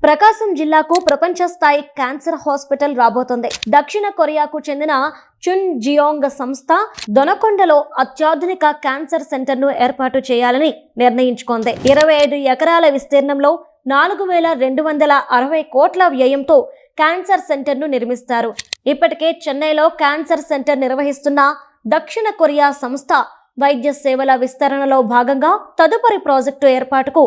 ప్రకాశం జిల్లాకు ప్రపంచ స్థాయి క్యాన్సర్ హాస్పిటల్ రాబోతోంది. దక్షిణ కొరియాకు చెందిన చున్ జియోంగ్ సంస్థ దొనకొండలో అత్యాధునిక క్యాన్సర్ సెంటర్ ను ఏర్పాటు చేయాలని నిర్ణయించుకుంది. 25 ఎకరాల విస్తీర్ణంలో 4260 కోట్ల వ్యయంతో క్యాన్సర్ సెంటర్ ను నిర్మిస్తారు. ఇప్పటికే చెన్నైలో క్యాన్సర్ సెంటర్ నిర్వహిస్తున్న దక్షిణ కొరియా సంస్థ వైద్య సేవల విస్తరణలో భాగంగా తదుపరి ప్రాజెక్టు ఏర్పాటుకు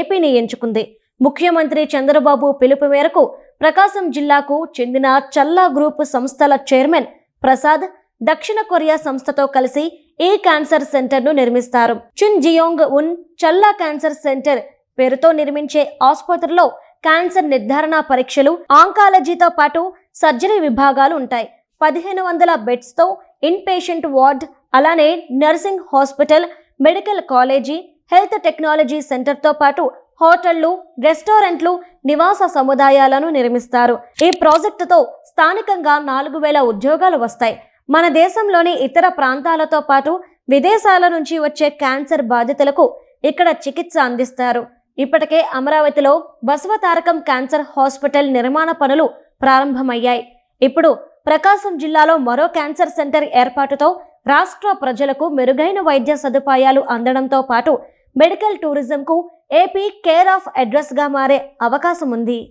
ఏపీని ఎంచుకుంది. ముఖ్యమంత్రి చంద్రబాబు పిలుపు మేరకు ప్రకాశం జిల్లాకు చెందిన చల్లా గ్రూప్ సంస్థల చైర్మన్ ప్రసాద్ దక్షిణ కొరియా సంస్థతో కలిసి ఈ క్యాన్సర్ సెంటర్ ను నిర్మిస్తారు. చున్ జియోంగ్ ఉన్ చల్లా క్యాన్సర్ సెంటర్ పేరుతో నిర్మించే ఆసుపత్రిలో క్యాన్సర్ నిర్ధారణ పరీక్షలు, ఆంకాలజీతో పాటు సర్జరీ విభాగాలు ఉంటాయి. 1500 బెడ్స్ తో ఇన్ పేషెంట్ వార్డ్, అలానే nursing hospital, medical college, health technology centre తో పాటు హోటళ్లు, రెస్టారెంట్లు, నివాస సముదాయాలను నిర్మిస్తారు. ఈ ప్రాజెక్టుతో స్థానికంగా 4000 ఉద్యోగాలు వస్తాయి. మన దేశంలోని ఇతర ప్రాంతాలతో పాటు విదేశాల నుంచి వచ్చే క్యాన్సర్ బాధితులకు ఇక్కడ చికిత్స అందిస్తారు. ఇప్పటికే అమరావతిలో బసవతారకం క్యాన్సర్ హాస్పిటల్ నిర్మాణ పనులు ప్రారంభమయ్యాయి. ఇప్పుడు ప్రకాశం జిల్లాలో మరో క్యాన్సర్ సెంటర్ ఏర్పాటుతో రాష్ట్ర ప్రజలకు మెరుగైన వైద్య సదుపాయాలు అందడంతో పాటు మెడికల్ టూరిజంకు ఏపీ కేర్ ఆఫ్ అడ్రస్ గా మారే అవకాశం ఉంది.